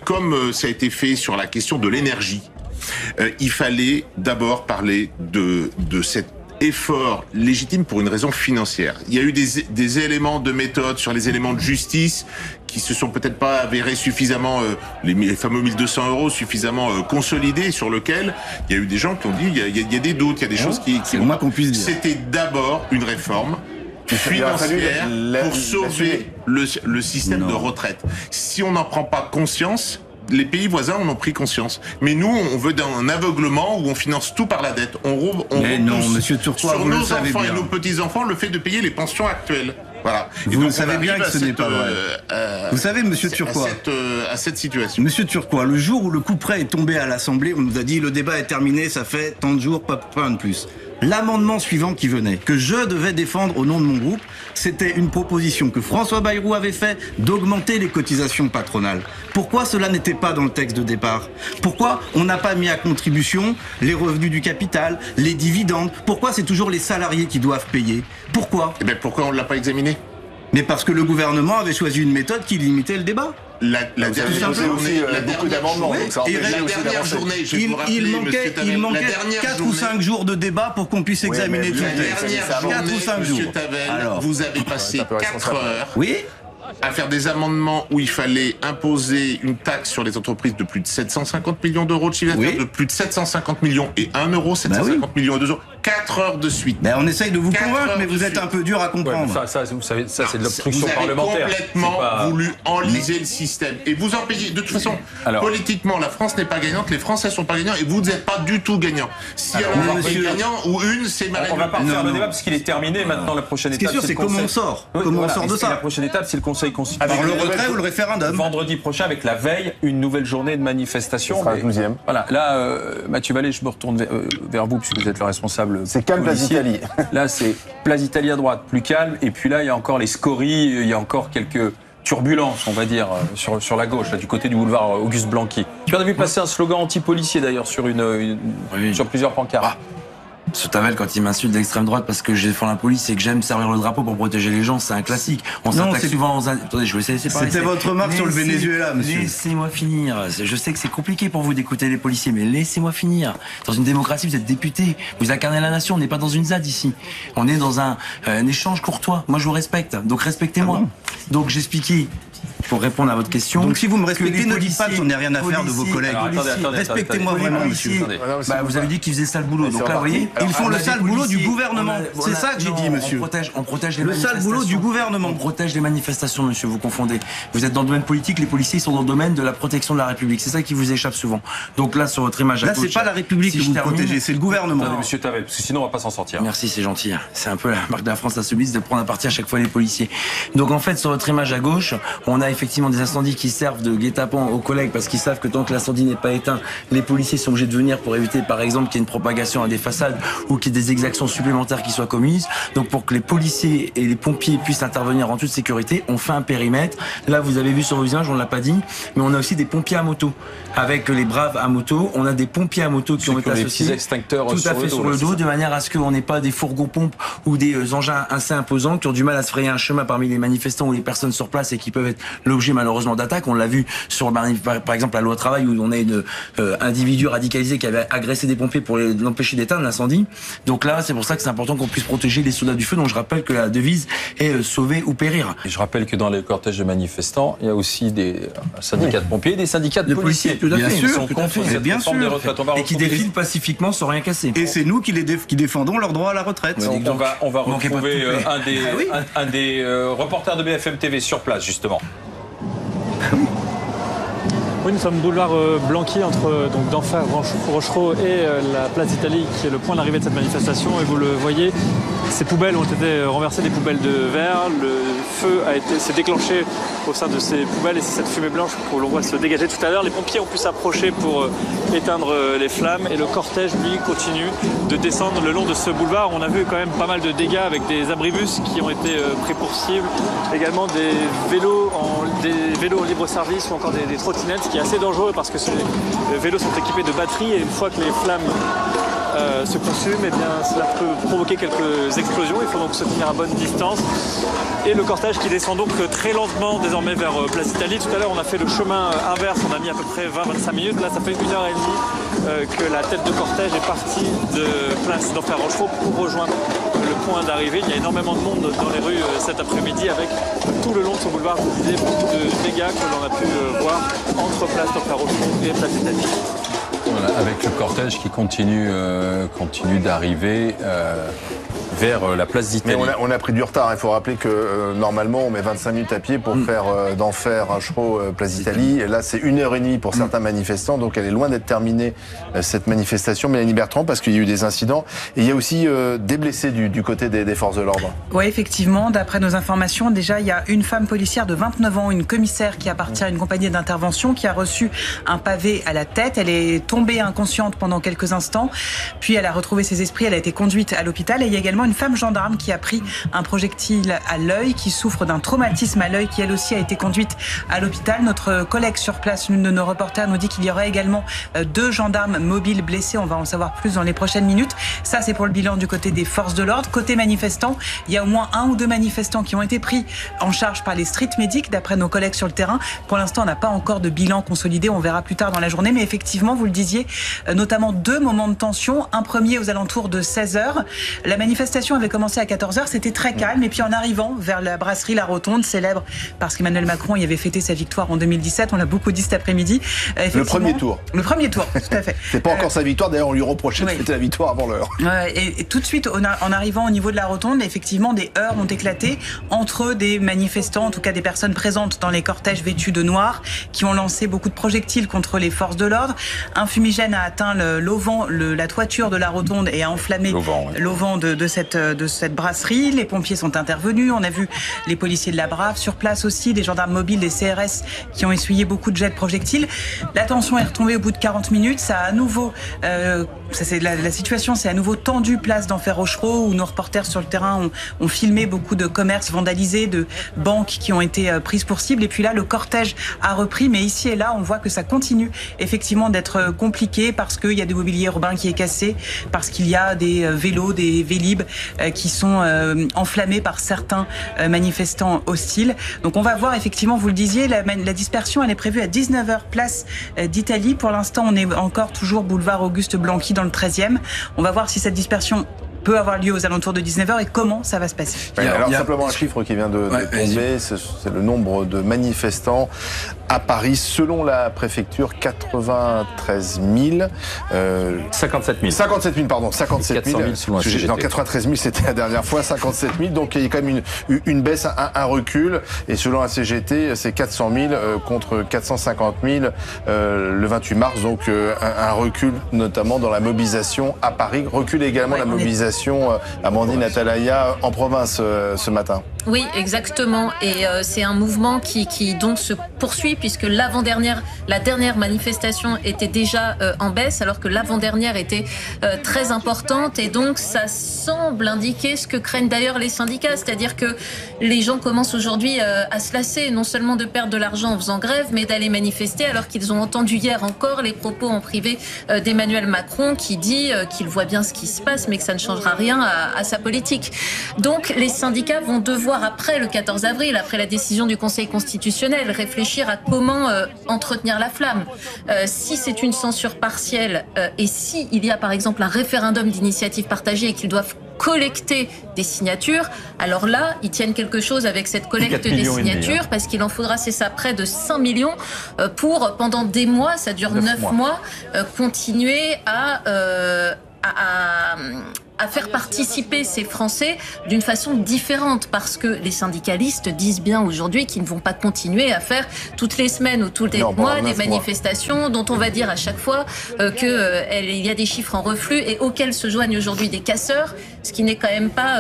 comme ça a été fait sur la question de l'énergie. il fallait d'abord parler de cet effort légitime pour une raison financière. Il y a eu des éléments de méthode sur les éléments de justice qui se sont peut-être pas avérés suffisamment, les fameux 1200 euros suffisamment consolidés, sur lequel il y a eu des gens qui ont dit il y a des doutes, il y a des choses qui c'est le moins qu'on puisse dire. C'était d'abord une réforme financière pour sauver le système de retraite. Si on n'en prend pas conscience, les pays voisins en ont pris conscience. Mais nous, on veut un aveuglement où on finance tout par la dette. Mais non, monsieur Turquois, sur vous le nos savez enfants bien. et nos petits-enfants le fait de payer les pensions actuelles. Voilà. Vous le savez bien que ce n'est pas vrai. Vous savez, monsieur Turquois, à cette situation. Monsieur Turquois, le jour où le coup près est tombé à l'Assemblée, on nous a dit le débat est terminé, ça fait tant de jours, pas un de plus. L'amendement suivant qui venait, que je devais défendre au nom de mon groupe, c'était une proposition que François Bayrou avait fait d'augmenter les cotisations patronales. Pourquoi cela n'était pas dans le texte de départ? Pourquoi on n'a pas mis à contribution les revenus du capital, les dividendes? Pourquoi c'est toujours les salariés qui doivent payer? Pourquoi? Eh bien, pourquoi on ne l'a pas examiné? Mais parce que le gouvernement avait choisi une méthode qui limitait le débat. La dernière journée, il manquait 4 ou 5 jours de débat pour qu'on puisse examiner tout le texte. 4 ou 5 jours. Monsieur Tavel, vous avez passé 4 heures oui à faire des amendements où il fallait imposer une taxe sur les entreprises de plus de 750 millions d'euros de chiffre d'affaires, de plus de 750 millions et 1 euro, 750 millions et 2 euros. 4 heures de suite. Ben on essaye de vous convaitre, mais vous êtes un peu dur à comprendre. Ouais, ça, vous savez, ça c'est de l'obstruction parlementaire. Vous avez complètement voulu enliser le système. Et vous en payez. De toute façon, politiquement, la France n'est pas gagnante, les Français sont pas gagnants, et vous n'êtes pas du tout gagnant. Si on va être gagnant ou une, c'est Marine. On va pas refaire le débat parce qu'il est terminé. Maintenant, la prochaine étape, c'est comment on sort. Comment on sort de ça. La prochaine étape, c'est le Conseil constitutionnel. Par le retrait ou le référendum. Vendredi prochain, avec la veille, une nouvelle journée de manifestation. Ce sera le 12e. Voilà. Là, Mathieu Vallée, je me retourne vers vous puisque vous êtes le responsable. C'est calme, Place d'Italie. Là, c'est Place d'Italie à droite, plus calme. Et puis là, il y a encore les scories, il y a encore quelques turbulences, on va dire, sur la gauche, là, du côté du boulevard Auguste Blanqui. Tu as vu passer un slogan anti-policier d'ailleurs sur sur plusieurs pancartes. Ce Tavel, quand il m'insulte d'extrême droite parce que je défends la police et que j'aime servir le drapeau pour protéger les gens, c'est un classique. On s'attaque souvent aux... Attendez, je vais essayer de parler. C'était votre remarque sur le Venezuela, monsieur. Laissez-moi finir. Je sais que c'est compliqué pour vous d'écouter les policiers, mais laissez-moi finir. Dans une démocratie, vous êtes député. Vous incarnez la nation. On n'est pas dans une ZAD ici. On est dans un échange courtois. Moi, je vous respecte. Donc, respectez-moi. Donc, j'expliquais... Pour répondre à votre question. Donc si vous me respectez, ne dites pas que j'en ai rien à faire de vos collègues. Respectez-moi vraiment, monsieur. Vous avez dit qu'ils faisaient sale boulot. Donc là, vous voyez, ils font le sale boulot du gouvernement. C'est ça que j'ai dit, monsieur. On protège les manifestations. Le sale boulot du gouvernement. On protège les manifestations, monsieur. Vous confondez. Vous êtes dans le domaine politique. Les policiers sont dans le domaine de la protection de la République. C'est ça qui vous échappe souvent. Donc là, sur votre image. Là, c'est pas la République que vous protégez, c'est le gouvernement. Monsieur Tavel, parce que sinon on va pas s'en sortir. Merci, c'est gentil. C'est un peu la marque de la France insoumise de prendre à partie à chaque fois les policiers. Donc en fait, sur votre image à gauche, on a effectivement des incendies qui servent de guet-apens aux collègues parce qu'ils savent que tant que l'incendie n'est pas éteint, les policiers sont obligés de venir pour éviter, par exemple, qu'il y ait une propagation à des façades ou qu'il y ait des exactions supplémentaires qui soient commises. Donc pour que les policiers et les pompiers puissent intervenir en toute sécurité, on fait un périmètre. Là, vous avez vu sur vos images, on l'a pas dit, mais on a aussi des pompiers à moto. Avec les braves à moto, on a des pompiers à moto qui ont été associés. Des extincteurs tout à fait sur le dos, de manière à ce qu'on n'ait pas des fourgons pompes ou des engins assez imposants qui ont du mal à se frayer un chemin parmi les manifestants ou les personnes sur place et qui peuvent être l'objet malheureusement d'attaques. On l'a vu sur par exemple la loi travail où on a une individu radicalisé qui avait agressé des pompiers pour l'empêcher d'éteindre l'incendie. Donc là, c'est pour ça que c'est important qu'on puisse protéger les soldats du feu. Donc je rappelle que la devise est sauver ou périr. Et je rappelle que dans les cortèges de manifestants, il y a aussi des syndicats de pompiers et des syndicats de policiers. Tout à fait. Bien sûr. Et qui défilent pacifiquement sans rien casser. Et c'est nous qui défendons leur droit à la retraite. On va retrouver un des reporters de BFM TV sur place, justement. Oui, nous sommes boulevard Blanqui entre d'Enfer, Rochereau et la place d'Italie qui est le point d'arrivée de cette manifestation. Et vous le voyez, ces poubelles ont été renversées, des poubelles de verre. Le feu s'est déclenché au sein de ces poubelles et c'est cette fumée blanche que l'on voit se dégager tout à l'heure. Les pompiers ont pu s'approcher pour éteindre les flammes et le cortège, lui, continue de descendre le long de ce boulevard. On a vu quand même pas mal de dégâts avec des abribus qui ont été pris pour cible, également des vélos en libre-service ou encore des trottinettes, ce qui est assez dangereux parce que ces vélos sont équipés de batteries et une fois que les flammes se consument, eh bien, cela peut provoquer quelques explosions. Il faut donc se tenir à bonne distance. Et le cortège qui descend donc très lentement désormais vers Place d'Italie. Tout à l'heure, on a fait le chemin inverse. On a mis à peu près 20-25 minutes. Là, ça fait 1h30 que la tête de cortège est partie de place d'Enfer Rochereau pour rejoindre le point d'arrivée. Il y a énormément de monde dans les rues cet après-midi avec tout le long de ce boulevard, vous disiez, beaucoup de dégâts que l'on a pu voir entre place d'Enfer Rochereau et place d'Italie. Voilà, avec le cortège qui continue d'arriver vers la place d'Italie. Mais on a pris du retard. Il faut rappeler que normalement, on met 25 minutes à pied pour faire d'Enfer Rochereau, place d'Italie. Et là, c'est 1h30 pour certains manifestants. Donc, elle est loin d'être terminée, cette manifestation. Mélanie Bertrand, parce qu'il y a eu des incidents. Et il y a aussi des blessés du côté des forces de l'ordre. Oui, effectivement. D'après nos informations, déjà, il y a une femme policière de 29 ans, une commissaire qui appartient à une compagnie d'intervention, qui a reçu un pavé à la tête. Elle est tombée inconsciente pendant quelques instants. Puis, elle a retrouvé ses esprits. Elle a été conduite à l'hôpital. Et il y a également une femme gendarme qui a pris un projectile à l'œil, qui souffre d'un traumatisme à l'œil, qui elle aussi a été conduite à l'hôpital. Notre collègue sur place, l'une de nos reporters, nous dit qu'il y aurait également 2 gendarmes mobiles blessés. On va en savoir plus dans les prochaines minutes. Ça, c'est pour le bilan du côté des forces de l'ordre. Côté manifestants, il y a au moins 1 ou 2 manifestants qui ont été pris en charge par les street medics, d'après nos collègues sur le terrain. Pour l'instant, on n'a pas encore de bilan consolidé. On verra plus tard dans la journée. Mais effectivement, vous le disiez, notamment 2 moments de tension. Un premier aux alentours de 16h. La manifestation avait commencé à 14h, c'était très calme. Et puis en arrivant vers la brasserie La Rotonde, célèbre parce qu'Emmanuel Macron y avait fêté sa victoire en 2017, on l'a beaucoup dit cet après-midi. Le premier tour. Le premier tour, tout à fait. C'est pas encore sa victoire, d'ailleurs on lui reprochait de fêter la victoire avant l'heure. Et tout de suite, en arrivant au niveau de La Rotonde, effectivement, des heurts ont éclaté entre des manifestants, en tout cas des personnes présentes dans les cortèges vêtus de noir, qui ont lancé beaucoup de projectiles contre les forces de l'ordre. Un fumigène a atteint l'auvent, la toiture de La Rotonde et a enflammé l'auvent de cette brasserie. Les pompiers sont intervenus. On a vu les policiers de la Brave sur place aussi, des gendarmes mobiles, des CRS qui ont essuyé beaucoup de jets de projectiles. La tension est retombée au bout de 40 minutes. Ça a à nouveau, la situation s'est à nouveau tendue place d'Enfer Rochereau, où nos reporters sur le terrain ont filmé beaucoup de commerces vandalisés, de banques qui ont été prises pour cible. Et puis là, le cortège a repris, mais ici et là, on voit que ça continue effectivement d'être compliqué parce qu'il y a du mobilier urbain qui est cassé, parce qu'il y a des vélos, des Vélib qui sont enflammés par certains manifestants hostiles. Donc on va voir effectivement, vous le disiez, la dispersion elle est prévue à 19h place d'Italie. Pour l'instant, on est encore toujours boulevard Auguste Blanqui dans le 13e. On va voir si cette dispersion peut avoir lieu aux alentours de 19h et comment ça va se passer. Simplement un chiffre qui vient de tomber, c'est le nombre de manifestants à Paris, selon la préfecture, 93 000. 57 000. 57 000, pardon. 57 000. 400 000 selon la CGT. Non, 93 000, c'était la dernière fois. 57 000. Donc, il y a quand même une baisse, un recul. Et selon la CGT, c'est 400 000 contre 450 000 le 28 mars. Donc, un recul, notamment dans la mobilisation à Paris. Recul également la mobilisation, Amandine Atalaya, en province ce matin. Oui, exactement. Et c'est un mouvement qui donc se poursuit puisque la dernière manifestation était déjà en baisse alors que l'avant-dernière était très importante et donc ça semble indiquer ce que craignent d'ailleurs les syndicats, c'est-à-dire que les gens commencent aujourd'hui à se lasser non seulement de perdre de l'argent en faisant grève mais d'aller manifester alors qu'ils ont entendu hier encore les propos en privé d'Emmanuel Macron qui dit qu'il voit bien ce qui se passe mais que ça ne changera rien à sa politique. Donc les syndicats vont devoir après le 14 avril, après la décision du Conseil constitutionnel, réfléchir à comment entretenir la flamme. Si c'est une censure partielle et si il y a par exemple un référendum d'initiative partagée et qu'ils doivent collecter des signatures, alors là, ils tiennent quelque chose avec cette collecte des signatures parce qu'il en faudra, c'est ça, près de 5 millions pour, pendant des mois, ça dure 9 mois, continuer à faire participer ces Français d'une façon différente parce que les syndicalistes disent bien aujourd'hui qu'ils ne vont pas continuer à faire toutes les semaines ou tous les mois des manifestations dont on va dire à chaque fois qu'il y a des chiffres en reflux et auxquels se joignent aujourd'hui des casseurs, ce qui n'est quand même pas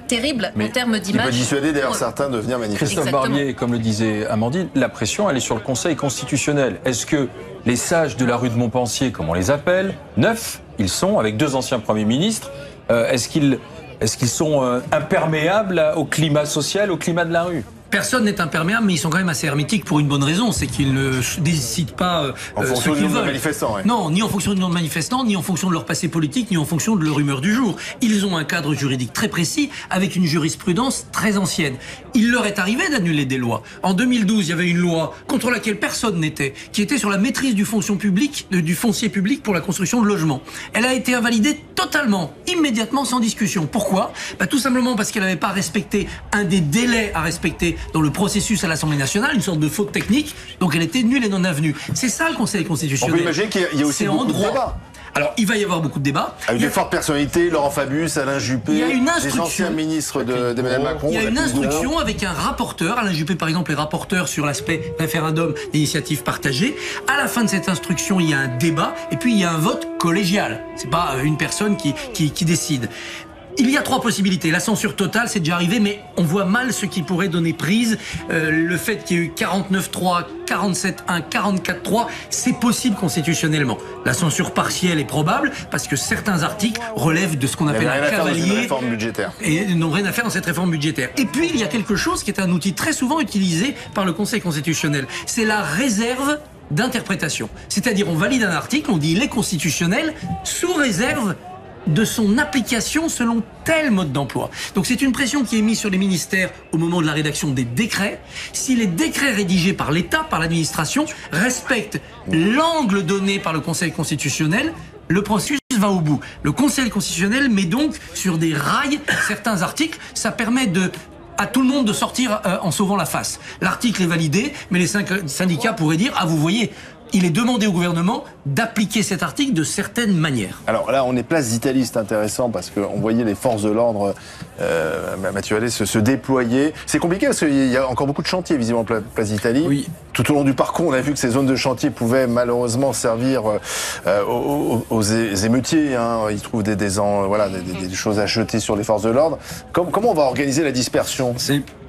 terrible en termes d'image. Qui peut dissuader d'ailleurs certains de venir manifester. Christophe Barbier, comme le disait Amandine, la pression elle est sur le Conseil constitutionnel. Est-ce que les sages de la rue de Montpensier, comme on les appelle, 9, ils sont avec 2 anciens premiers ministres, est-ce qu'ils sont imperméables au climat social, au climat de la rue ? personne n'est imperméable, mais ils sont quand même assez hermétiques pour une bonne raison, c'est qu'ils ne décident pas en fonction du nombre de manifestants. Non, ni en fonction du nombre de manifestants, ni en fonction de leur passé politique, ni en fonction de leur humeur du jour. Ils ont un cadre juridique très précis, avec une jurisprudence très ancienne. Il leur est arrivé d'annuler des lois. En 2012, il y avait une loi contre laquelle personne n'était, qui était sur la maîtrise du foncier public pour la construction de logements. Elle a été invalidée totalement, immédiatement, sans discussion. Pourquoi ? Tout simplement parce qu'elle n'avait pas respecté un des délais à respecter dans le processus à l'Assemblée nationale, une sorte de faute technique, donc elle était nulle et non avenue. C'est ça le Conseil constitutionnel. On peut imaginer qu'il y a aussi beaucoup de débats. Alors, il va y avoir beaucoup de débats. Avec des fortes personnalités, Laurent Fabius, Alain Juppé, des anciens ministres d'Emmanuel Macron. Il y a une instruction avec un rapporteur. Alain Juppé, par exemple, est rapporteur sur l'aspect référendum d'initiative partagée. À la fin de cette instruction, il y a un débat et puis il y a un vote collégial. C'est pas une personne qui décide. Il y a 3 possibilités. La censure totale, c'est déjà arrivé, mais on voit mal ce qui pourrait donner prise. Le fait qu'il y ait eu 49.3, 47.1, 44.3, c'est possible constitutionnellement. La censure partielle est probable, parce que certains articles relèvent de ce qu'on appelle un cavalier. Et n'ont rien à faire dans cette réforme budgétaire. Et puis, il y a quelque chose qui est un outil très souvent utilisé par le Conseil constitutionnel. C'est la réserve d'interprétation. C'est-à-dire, on valide un article, on dit il est constitutionnel, sous réserve de son application selon tel mode d'emploi. Donc c'est une pression qui est mise sur les ministères au moment de la rédaction des décrets. Si les décrets rédigés par l'État, par l'administration, respectent l'angle donné par le Conseil constitutionnel, le processus va au bout. Le Conseil constitutionnel met donc sur des rails certains articles. Ça permet à tout le monde de sortir en sauvant la face. L'article est validé, mais les syndicats pourraient dire « Ah, vous voyez ». Il est demandé au gouvernement d'appliquer cet article de certaines manières. Alors là, on est place d'Italie, c'est intéressant parce qu'on voyait les forces de l'ordre, Mathieu Allais, se déployer. C'est compliqué parce qu'il y a encore beaucoup de chantiers, visiblement, place d'Italie. Oui. Tout au long du parcours, on a vu que ces zones de chantier pouvaient malheureusement servir aux émeutiers. Hein. Ils trouvent des choses à jeter sur les forces de l'ordre. Comment on va organiser la dispersion ?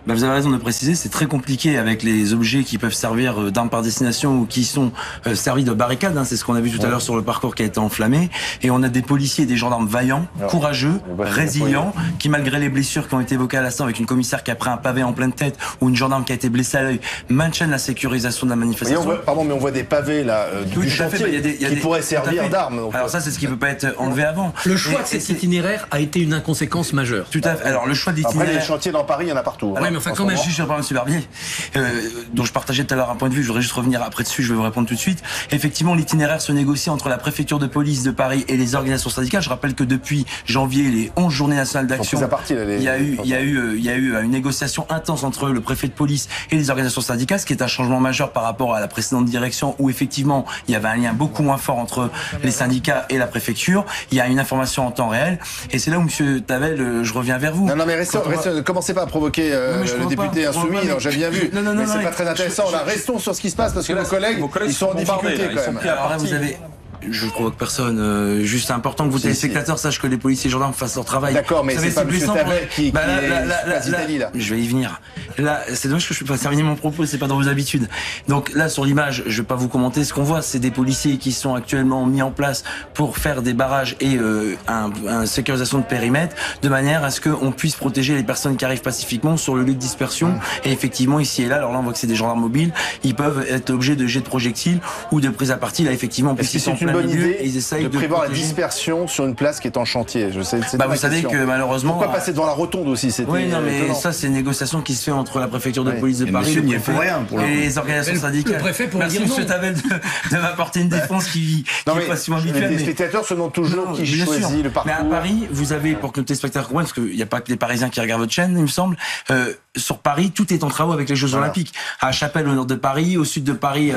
Vous avez raison de préciser, c'est très compliqué avec les objets qui peuvent servir d'armes par destination ou qui sont servis de barricades. Hein, c'est ce qu'on a vu tout à l'heure sur le parcours qui a été enflammé. Et on a des policiers et des gendarmes vaillants, courageux, résilients, qui malgré les blessures qui ont été évoquées à l'instant, avec une commissaire qui a pris un pavé en pleine tête ou une gendarme qui a été blessée à l'œil, maintiennent la sécurisation de la manifestation. Mais on voit des pavés là du chantier qui pourraient servir d'armes. Alors ça, c'est ce qui ne peut pas être enlevé avant. Le choix de cet itinéraire a été une inconséquence majeure. Tout à fait. Alors le choix de l'itinéraire. Après, les chantiers dans Paris, il y en a partout. Mais enfin, quand même, juste sur M. Barbier, dont je partageais tout à l'heure un point de vue, je voudrais juste revenir après dessus, je vais vous répondre tout de suite. Effectivement, l'itinéraire se négocie entre la préfecture de police de Paris et les organisations syndicales. Je rappelle que depuis janvier, les 11 journées nationales d'action, il y a eu une négociation intense entre le préfet de police et les organisations syndicales, ce qui est un changement majeur par rapport à la précédente direction où effectivement, il y avait un lien beaucoup moins fort entre les syndicats et la préfecture. Il y a une information en temps réel et c'est là où M. Tavel, je reviens vers vous. Non, mais restez, ne commencez pas à provoquer le député insoumis, j'ai bien vu. Mais c'est pas très intéressant. Là, restons sur ce qui se passe parce que nos collègues, ils sont en difficulté quand même. Alors là, vous avez... Je ne provoque personne. Juste important que vous téléspectateurs sachent que les policiers et gendarmes fassent leur travail. D'accord, mais c'est pas M. Tavel qui est place d'Italie là. Je vais y venir. Là, c'est dommage que je ne peux pas terminer mon propos, c'est pas dans vos habitudes. Donc là, sur l'image, je vais pas vous commenter ce qu'on voit. C'est des policiers qui sont actuellement mis en place pour faire des barrages et une sécurisation de périmètre, de manière à ce qu'on puisse protéger les personnes qui arrivent pacifiquement sur le lieu de dispersion. Et effectivement, ici et là, alors là, on voit que c'est des gendarmes mobiles. Ils peuvent être objets de jets de projectiles ou de prise à partie. Là, effectivement, puisqu'ils sont bonne idée de prévoir la dispersion sur une place qui est en chantier. Vous savez que malheureusement... Pourquoi passer devant la rotonde aussi? Oui, non, mais ça, c'est une négociation qui se fait entre la préfecture de police de Paris et les organisations syndicales. Le préfet pour Merci, M. Tavel, de m'apporter une défense qui est pas si habituelle. Les spectateurs se demandent toujours qui choisit le parcours. Mais à Paris, vous avez, pour que nos téléspectateurs comprennent, parce qu'il n'y a pas que les Parisiens qui regardent votre chaîne, il me semble, sur Paris, tout est en travaux avec les Jeux Olympiques. À Chapelle, au nord de Paris, au sud de Paris,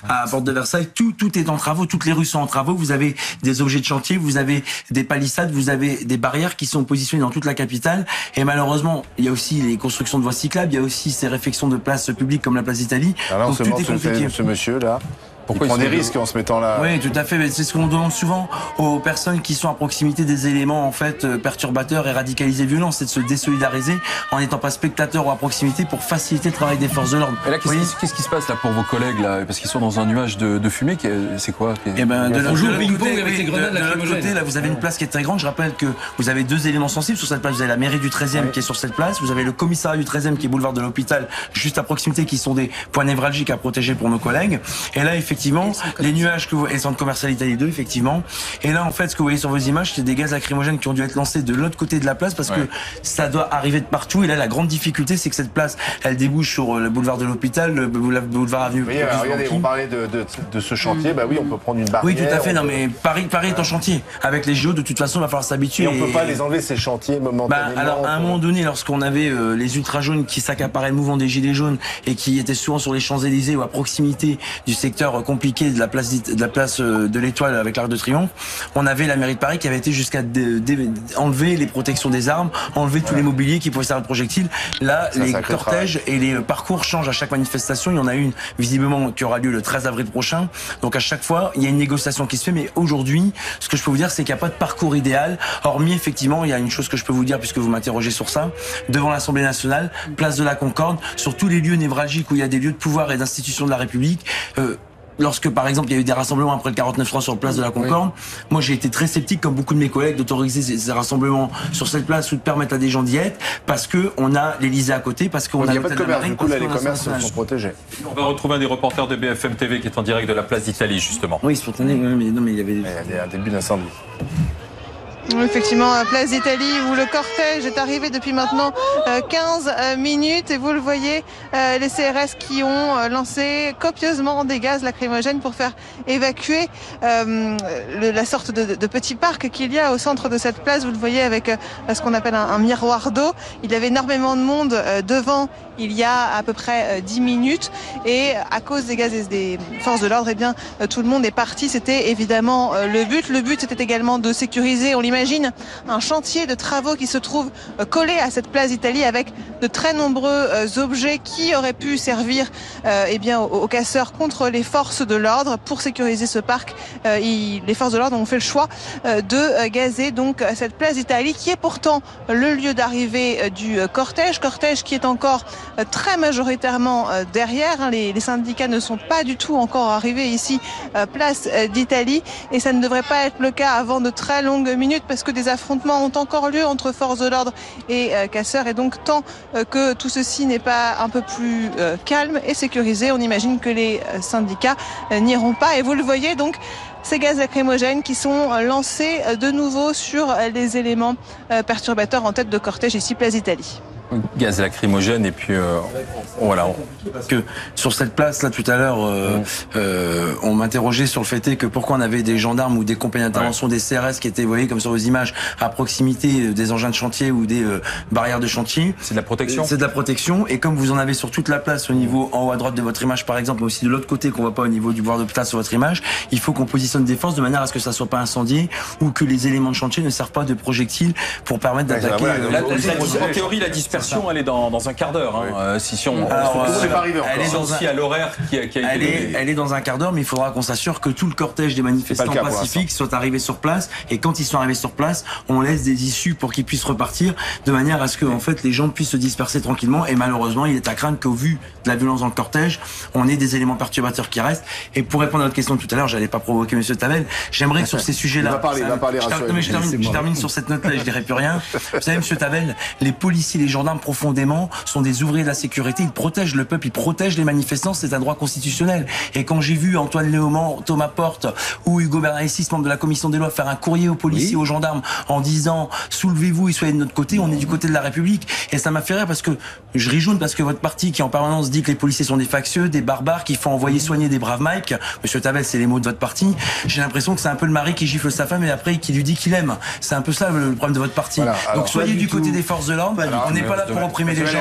à Porte de Versailles, tout est en travaux, toutes les rues sont en travaux. Vous avez des objets de chantier, vous avez des palissades, vous avez des barrières qui sont positionnées dans toute la capitale. Et malheureusement, il y a aussi les constructions de voies cyclables, il y a aussi ces réfections de places publiques comme la place d'Italie. Donc tout est compliqué. Ce monsieur là. Pourquoi il prend des risques en se mettant là? Oui, tout à fait. C'est ce qu'on demande souvent aux personnes qui sont à proximité des éléments en fait perturbateurs et radicalisés violents, c'est de se désolidariser en n'étant pas spectateur ou à proximité pour faciliter le travail des forces de l'ordre. Et là, qu'est-ce qui se passe là pour vos collègues là, parce qu'ils sont dans un nuage de fumée? C'est quoi? Eh ben, de l'autre côté, là, vous avez une place qui est très grande. Je rappelle que vous avez 2 éléments sensibles sur cette place. Vous avez la mairie du 13e qui est sur cette place. Vous avez le commissariat du 13e qui est boulevard de l'Hôpital, juste à proximité, qui sont des points névralgiques à protéger pour nos collègues. Et là, effectivement, les nuages que vous, et le centre commercial Italie 2, effectivement. Et là, en fait, ce que vous voyez sur vos images, c'est des gaz lacrymogènes qui ont dû être lancés de l'autre côté de la place parce que ça doit arriver de partout. Et là, la grande difficulté, c'est que cette place, elle débouche sur le boulevard de l'Hôpital, le boulevard Avenue. Oui, regardez, on parlait de ce chantier. Bah oui, on peut prendre une barrière. Oui, tout à fait. Non, mais Paris est en chantier. Avec les JO, de toute façon, il va falloir s'habituer. Et on peut pas les enlever, ces chantiers, momentanément. Alors, à un moment donné, lorsqu'on avait les ultra jaunes qui s'accaparaient le mouvement des gilets jaunes et qui étaient souvent sur les Champs-Élysées ou à proximité du secteur compliqué de la place de l'Étoile avec l'Arc de Triomphe, on avait la mairie de Paris qui avait été jusqu'à enlever les protections des armes, enlever tous les mobiliers qui pouvaient servir de projectiles. Là, les cortèges et les parcours changent à chaque manifestation. Il y en a une, visiblement, qui aura lieu le 13 avril prochain. Donc, à chaque fois, il y a une négociation qui se fait. Mais aujourd'hui, ce que je peux vous dire, c'est qu'il n'y a pas de parcours idéal. Hormis, effectivement, il y a une chose que je peux vous dire, puisque vous m'interrogez sur ça, devant l'Assemblée nationale, place de la Concorde, sur tous les lieux névralgiques où il y a des lieux de pouvoir et d'institutions de la République, lorsque, par exemple, il y a eu des rassemblements après le 49.3 sur place de la Concorde, moi j'ai été très sceptique, comme beaucoup de mes collègues, d'autoriser ces rassemblements sur cette place ou de permettre à des gens d'y être, parce que on a l'Élysée à côté, parce qu'on a... Il n'y a pas de commerce, du coup là les commerces sont protégés. On va retrouver un des reporters de BFM TV qui est en direct de la place d'Italie, justement. Oui, spontané, mais non, mais il y avait un début d'incendie. Effectivement, place d'Italie où le cortège est arrivé depuis maintenant 15 minutes et vous le voyez, les CRS qui ont lancé copieusement des gaz lacrymogènes pour faire évacuer la sorte de petit parc qu'il y a au centre de cette place. Vous le voyez avec ce qu'on appelle un miroir d'eau. Il y avait énormément de monde devant il y a à peu près 10 minutes et à cause des gaz et des forces de l'ordre, eh bien tout le monde est parti. C'était évidemment le but. Le but c'était également de sécuriser, on l'imagine, un chantier de travaux qui se trouve collé à cette place d'Italie avec de très nombreux objets qui auraient pu servir eh bien aux casseurs contre les forces de l'ordre. Pour sécuriser ce parc, les forces de l'ordre ont fait le choix de gazer donc cette place d'Italie qui est pourtant le lieu d'arrivée du cortège qui est encore très majoritairement derrière. Les syndicats ne sont pas du tout encore arrivés ici, place d'Italie, et ça ne devrait pas être le cas avant de très longues minutes parce que des affrontements ont encore lieu entre forces de l'ordre et casseurs, et donc tant que tout ceci n'est pas un peu plus calme et sécurisé, on imagine que les syndicats n'iront pas. Et vous le voyez donc, ces gaz lacrymogènes qui sont lancés de nouveau sur les éléments perturbateurs en tête de cortège ici, place d'Italie. Gaz lacrymogène et puis voilà. Parce que sur cette place là tout à l'heure, on m'interrogeait sur le fait que pourquoi on avait des gendarmes ou des compagnies d'intervention, des CRS qui étaient, vous voyez comme sur vos images, à proximité des engins de chantier ou des barrières de chantier. C'est de la protection. C'est de la protection, et comme vous en avez sur toute la place au niveau en haut à droite de votre image par exemple, mais aussi de l'autre côté qu'on voit pas au niveau du boulevard de l'Hôpital sur votre image, il faut qu'on positionne des forces de manière à ce que ça soit pas incendié ou que les éléments de chantier ne servent pas de projectiles pour permettre d'attaquer. En théorie, la dispersion elle est dans un quart d'heure. Elle est dans un quart d'heure, mais il faudra qu'on s'assure que tout le cortège des manifestants pacifiques soit arrivé sur place, et quand ils sont arrivés sur place, on laisse des issues pour qu'ils puissent repartir, de manière à ce que en fait les gens puissent se disperser tranquillement. Et malheureusement, il est à craindre qu'au vu de la violence dans le cortège, on ait des éléments perturbateurs qui restent. Et pour répondre à votre question tout à l'heure, j'allais pas provoquer Monsieur Tavel, j'aimerais que sur ces sujets-là, je termine sur cette note-là, je dirai plus rien. Vous savez, Monsieur Tavel, les policiers, les gendarmes profondément sont des ouvriers de la sécurité, ils protègent le peuple, ils protègent les manifestants, c'est un droit constitutionnel. Et quand j'ai vu Antoine Léaumont, Thomas Porte ou Hugo Bernalicis, membre de la commission des lois, faire un courrier aux policiers, aux gendarmes en disant soulevez-vous et soyez de notre côté, on est du côté de la République, et ça m'a fait rire parce que je ris jaune parce que votre parti qui en permanence dit que les policiers sont des factieux, des barbares, qu'il faut envoyer soigner des braves Mike, Monsieur Tavel, c'est les mots de votre parti, j'ai l'impression que c'est un peu le mari qui gifle sa femme et après qui lui dit qu'il aime. C'est un peu ça le problème de votre parti. Voilà. Donc soyez du côté des forces de l'ordre, on n'est pas là pour opprimer les gens,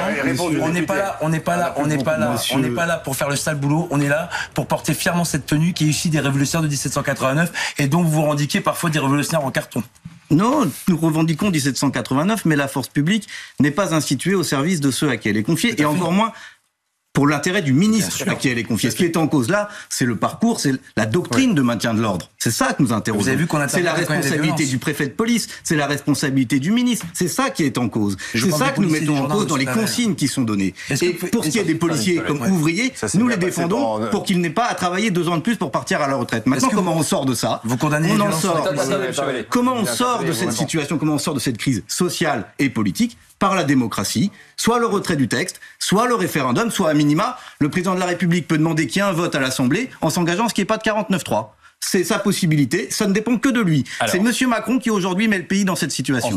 on n'est pas là pour faire le sale boulot, on est là pour porter fièrement cette tenue qui est issue des révolutionnaires de 1789 et dont vous vous revendiquez parfois des révolutionnaires en carton. Non, nous revendiquons 1789, mais la force publique n'est pas instituée au service de ceux à qui elle est confiée, et encore moins pour l'intérêt du ministre à qui elle est confiée. Ce qui est en cause là, c'est le parcours, c'est la doctrine de maintien de l'ordre. C'est ça que nous interrogeons. Vous avez vu qu'on c'est la responsabilité du préfet de police, c'est la responsabilité du ministre. C'est ça qui est en cause. C'est ça que nous mettons en cause dans les consignes qui sont données. Et pour ce qui est des policiers comme ouvriers, nous les défendons pour qu'ils n'aient pas à travailler 2 ans de plus pour partir à la retraite. Maintenant, comment on sort de ça? Vous condamnez on en sort. Comment on sort de cette situation? Comment on sort de cette crise sociale et politique? Par la démocratie, soit le retrait du texte, soit le référendum, soit à minima, le président de la République peut demander qu'il y ait un vote à l'Assemblée en s'engageant à ce qu'il n'y ait pas de 49.3. C'est sa possibilité, ça ne dépend que de lui. C'est Monsieur Macron qui aujourd'hui met le pays dans cette situation.